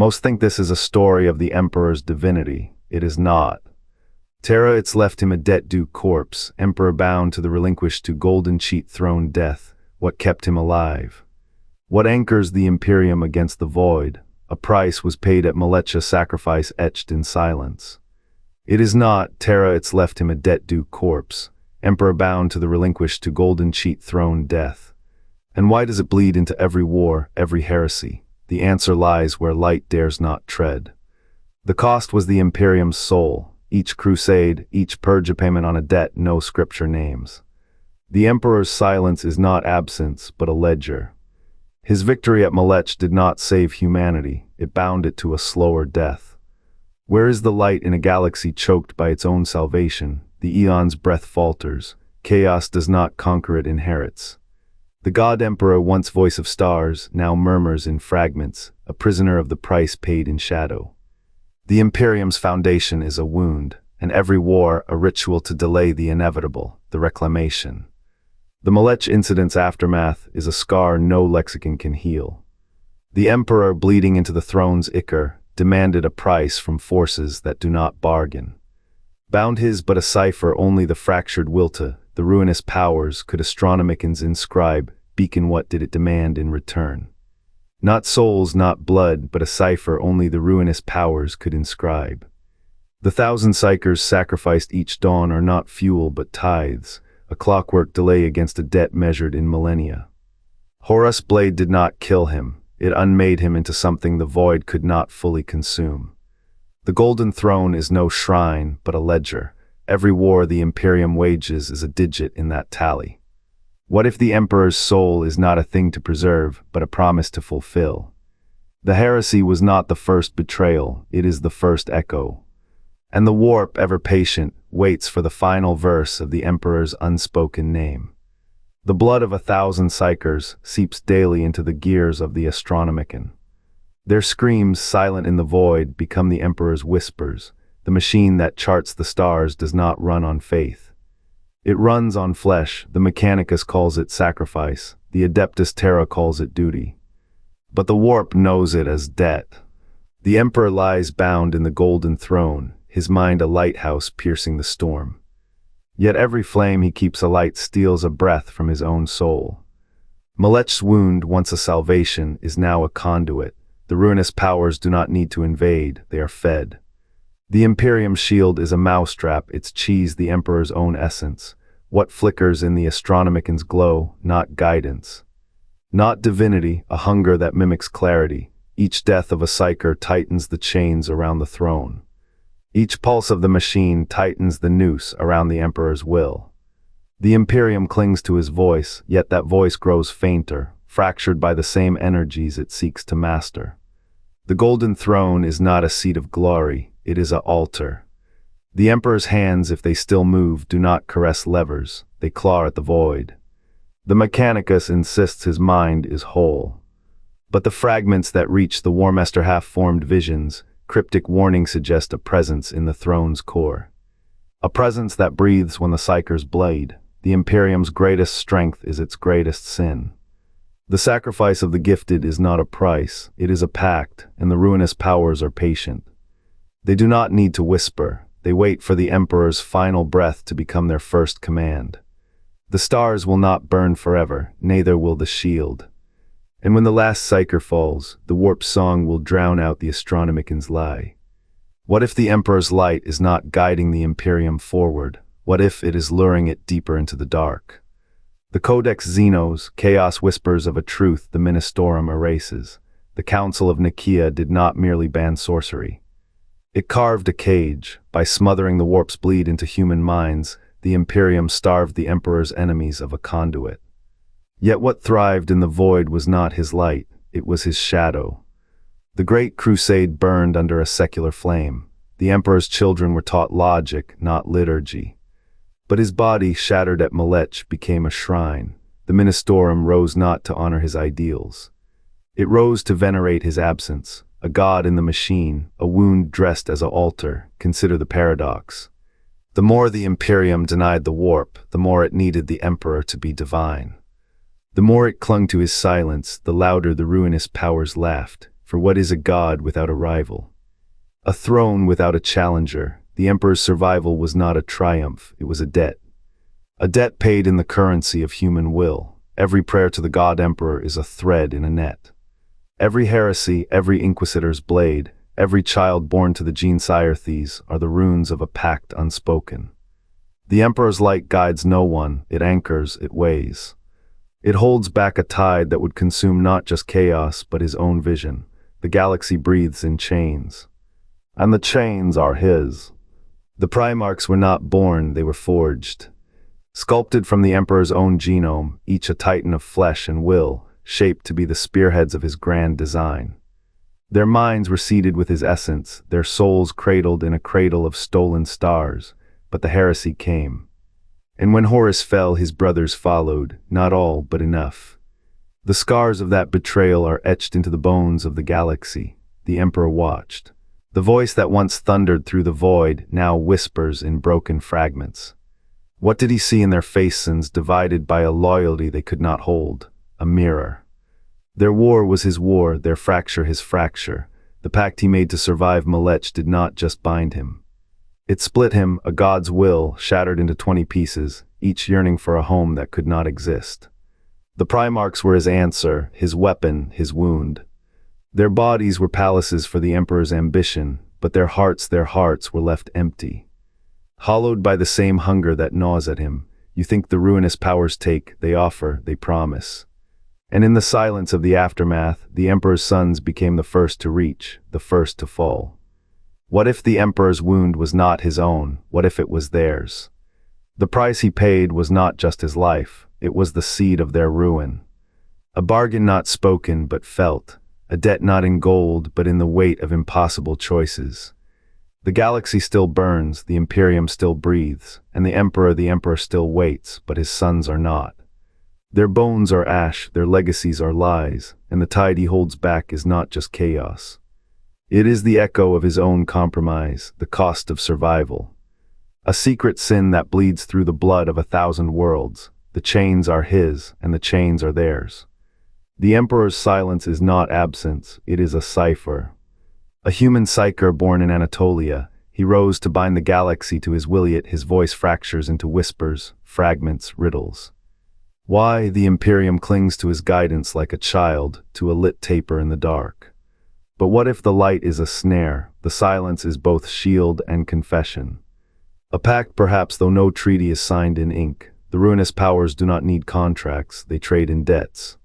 Most think this is a story of the Emperor's divinity. It is not. Terra it's left him a debt-due corpse, Emperor bound to the relinquished to golden cheat throne death, what kept him alive. What anchors the Imperium against the void? A price was paid at Molech, a sacrifice etched in silence. It is not Terra it's left him a debt-due corpse, Emperor bound to the relinquished to golden cheat throne death. And why does it bleed into every war, every heresy? The answer lies where light dares not tread. The cost was the Imperium's soul. Each crusade, each purge a payment on a debt no scripture names. The Emperor's silence is not absence, but a ledger. His victory at Molech did not save humanity, it bound it to a slower death. Where is the light in a galaxy choked by its own salvation? The eon's breath falters, chaos does not conquer, it inherits. The God Emperor, once voice of stars, now murmurs in fragments, a prisoner of the price paid in shadow. The Imperium's foundation is a wound, and every war a ritual to delay the inevitable, the reclamation. The Molech incident's aftermath is a scar no lexicon can heal. The Emperor, bleeding into the throne's ichor, demanded a price from forces that do not bargain. Bound his but a cipher only the fractured will to, the ruinous powers could astronomicans inscribe, beacon what did it demand in return. Not souls, not blood, but a cipher only the ruinous powers could inscribe. The 1,000 psychers sacrificed each dawn are not fuel but tithes, a clockwork delay against a debt measured in millennia. Horus' blade did not kill him, it unmade him into something the void could not fully consume. The golden throne is no shrine, but a ledger. Every war the Imperium wages is a digit in that tally. What if the Emperor's soul is not a thing to preserve, but a promise to fulfill? The heresy was not the first betrayal, it is the first echo. And the warp, ever patient, waits for the final verse of the Emperor's unspoken name. The blood of 1,000 psychers seeps daily into the gears of the astronomician. Their screams, silent in the void, become the Emperor's whispers. The machine that charts the stars does not run on faith. It runs on flesh, the Mechanicus calls it sacrifice, the Adeptus Terra calls it duty. But the warp knows it as debt. The Emperor lies bound in the golden throne, his mind a lighthouse piercing the storm. Yet every flame he keeps alight steals a breath from his own soul. Molech's wound, once a salvation, is now a conduit. The ruinous powers do not need to invade, they are fed. The Imperium's shield is a mousetrap, its cheese the Emperor's own essence. What flickers in the astronomican's glow, not guidance. Not divinity, a hunger that mimics clarity. Each death of a psycher tightens the chains around the throne. Each pulse of the machine tightens the noose around the Emperor's will. The Imperium clings to his voice, yet that voice grows fainter, fractured by the same energies it seeks to master. The golden throne is not a seat of glory, it is an altar. The Emperor's hands, if they still move, do not caress levers, they claw at the void. The Mechanicus insists his mind is whole. But the fragments that reach the Warmaster half-formed visions, cryptic warning suggest a presence in the throne's core. A presence that breathes when the psychers blade. The Imperium's greatest strength is its greatest sin. The sacrifice of the gifted is not a price, it is a pact, and the ruinous powers are patient. They do not need to whisper, they wait for the Emperor's final breath to become their first command. The stars will not burn forever, neither will the shield. And when the last psycher falls, the warp's song will drown out the astronomican's lie. What if the Emperor's light is not guiding the Imperium forward? What if it is luring it deeper into the dark? The Codex Xenos, chaos whispers of a truth the Ministorum erases. The Council of Nicaea did not merely ban sorcery. It carved a cage. By smothering the warp's bleed into human minds, the Imperium starved the Emperor's enemies of a conduit. Yet what thrived in the void was not his light, it was his shadow. The Great Crusade burned under a secular flame. The Emperor's children were taught logic, not liturgy. But his body, shattered at Molech, became a shrine. The Ministorum rose not to honor his ideals. It rose to venerate his absence. A god in the machine, a wound dressed as an altar. Consider the paradox. The more the Imperium denied the warp, the more it needed the Emperor to be divine. The more it clung to his silence, the louder the ruinous powers laughed. for what is a god without a rival? A throne without a challenger. The emperor's survival was not a triumph, it was a debt. A debt paid in the currency of human will. Every prayer to the god emperor is a thread in a net. Every heresy, every inquisitor's blade, every child born to the Gene-Sire-Thes are the runes of a pact unspoken. The emperor's light guides no one, it anchors, it weighs. It holds back a tide that would consume not just chaos, but his own vision. The galaxy breathes in chains. And the chains are his. The Primarchs were not born, they were forged. Sculpted from the Emperor's own genome, each a titan of flesh and will, shaped to be the spearheads of his grand design. Their minds were seeded with his essence, their souls cradled in a cradle of stolen stars, but the heresy came. And when Horus fell, his brothers followed, not all, but enough. The scars of that betrayal are etched into the bones of the galaxy. The Emperor watched. The voice that once thundered through the void now whispers in broken fragments. What did he see in their faces, divided by a loyalty they could not hold? A mirror. Their war was his war, their fracture his fracture. The pact he made to survive Molech did not just bind him. It split him, a god's will, shattered into 20 pieces, each yearning for a home that could not exist. The Primarchs were his answer, his weapon, his wound. Their bodies were palaces for the Emperor's ambition, but their hearts were left empty. Hollowed by the same hunger that gnaws at him, you think the ruinous powers take, they offer, they promise. And in the silence of the aftermath, the Emperor's sons became the first to reach, the first to fall. What if the Emperor's wound was not his own? What if it was theirs? The price he paid was not just his life, it was the seed of their ruin. A bargain not spoken but felt, a debt not in gold but in the weight of impossible choices. The galaxy still burns, the Imperium still breathes, and the Emperor still waits, but his sons are not. Their bones are ash, their legacies are lies, and the tide he holds back is not just chaos. It is the echo of his own compromise, the cost of survival. A secret sin that bleeds through the blood of 1,000 worlds. The chains are his, and the chains are theirs. The Emperor's silence is not absence, it is a cipher. A human psyker born in Anatolia, he rose to bind the galaxy to his Wiliot, his voice fractures into whispers, fragments, riddles. Why the Imperium clings to his guidance like a child to a lit taper in the dark. But what if the light is a snare, the silence is both shield and confession? A pact perhaps, though no treaty is signed in ink. The ruinous powers do not need contracts, they trade in debts.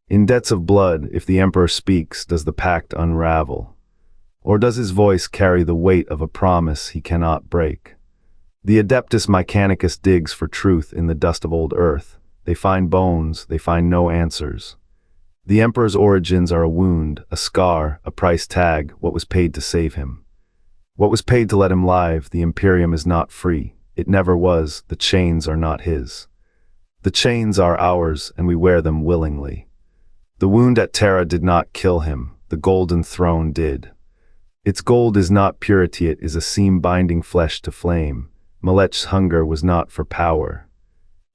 In debts of blood, if the Emperor speaks, does the pact unravel? Or does his voice carry the weight of a promise he cannot break? The Adeptus Mechanicus digs for truth in the dust of old earth. They find bones, they find no answers. The Emperor's origins are a wound, a scar, a price tag, what was paid to save him. What was paid to let him live? The Imperium is not free. It never was. The chains are not his. The chains are ours, and we wear them willingly. The wound at Terra did not kill him. The golden throne did. Its gold is not purity, it is a seam binding flesh to flame. Molech's hunger was not for power.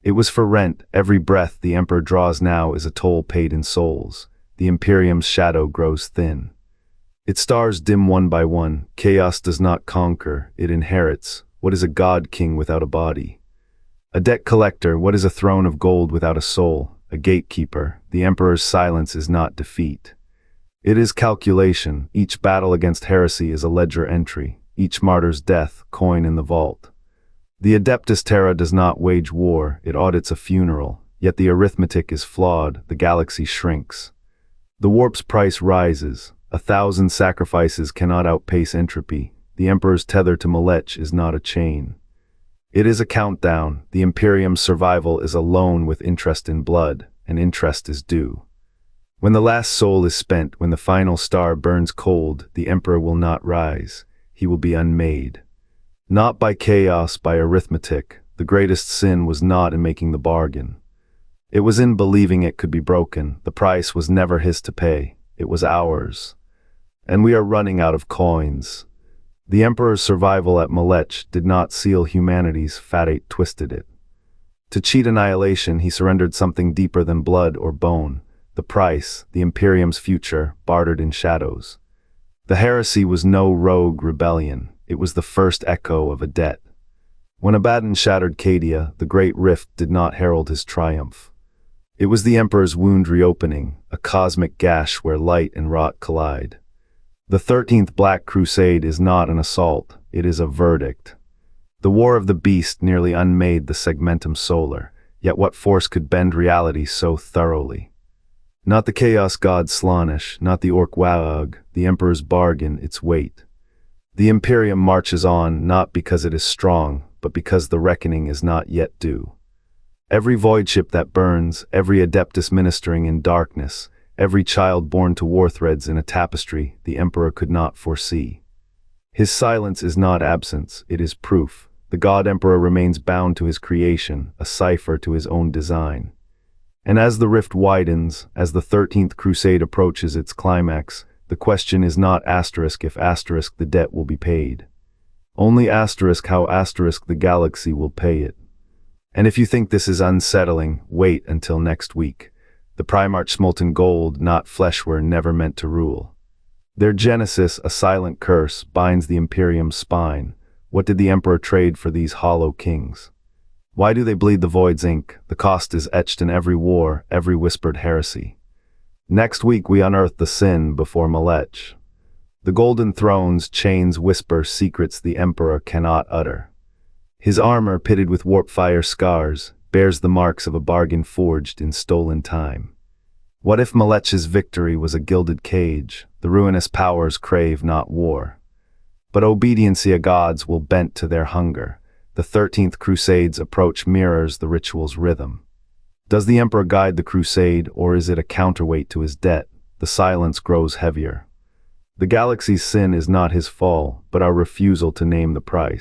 It was for rent. Every breath the Emperor draws now is a toll paid in souls. The Imperium's shadow grows thin. Its stars dim one by one. Chaos does not conquer, it inherits. What is a god king without a body? A debt collector, what is a throne of gold without a soul? A gatekeeper, the Emperor's silence is not defeat. It is calculation. Each battle against heresy is a ledger entry. Each martyr's death, coin in the vault. The Adeptus Terra does not wage war, it audits a funeral. Yet the arithmetic is flawed, the galaxy shrinks. The warp's price rises. 1,000 sacrifices cannot outpace entropy. The Emperor's tether to Molech is not a chain. It is a countdown. The Imperium's survival is a loan with interest in blood, and interest is due. When the last soul is spent, when the final star burns cold, the Emperor will not rise. He will be unmade. Not by chaos, by arithmetic. The greatest sin was not in making the bargain. It was in believing it could be broken. The price was never his to pay. It was ours. And we are running out of coins. The Emperor's survival at Molech did not seal humanity's fate, twisted it. To cheat annihilation, he surrendered something deeper than blood or bone. The price, the Imperium's future, bartered in shadows. The heresy was no rogue rebellion. It was the first echo of a debt. When Abaddon shattered Cadia, the Great Rift did not herald his triumph. It was the Emperor's wound reopening, a cosmic gash where light and rot collide. The 13th Black Crusade is not an assault, it is a verdict. The War of the Beast nearly unmade the Segmentum Solar, yet what force could bend reality so thoroughly? Not the Chaos God Slaanesh, not the Orc Waug, the Emperor's bargain, its weight. The Imperium marches on not because it is strong, but because the reckoning is not yet due. Every void ship that burns, every adeptus ministering in darkness, every child born to war threads in a tapestry the Emperor could not foresee. His silence is not absence, it is proof. The God Emperor remains bound to his creation, a cipher to his own design. And as the rift widens, as the 13th Crusade approaches its climax, the question is not asterisk if asterisk the debt will be paid. Only asterisk how asterisk the galaxy will pay it. And if you think this is unsettling, wait until next week. The Primarch's molten gold, not flesh, were never meant to rule. Their genesis, a silent curse, binds the Imperium's spine. What did the Emperor trade for these hollow kings? Why do they bleed the void's ink? The cost is etched in every war, every whispered heresy. Next week we unearth the sin before Molech. The golden throne's chains whisper secrets the Emperor cannot utter. His armor, pitted with warp fire scars, bears the marks of a bargain forged in stolen time. What if Molech's victory was a gilded cage? The ruinous powers crave not war. But obediencia gods will bent to their hunger. The 13th Crusade's approach mirrors the ritual's rhythm. Does the Emperor guide the crusade, or is it a counterweight to his debt? The silence grows heavier. The galaxy's sin is not his fall, but our refusal to name the price.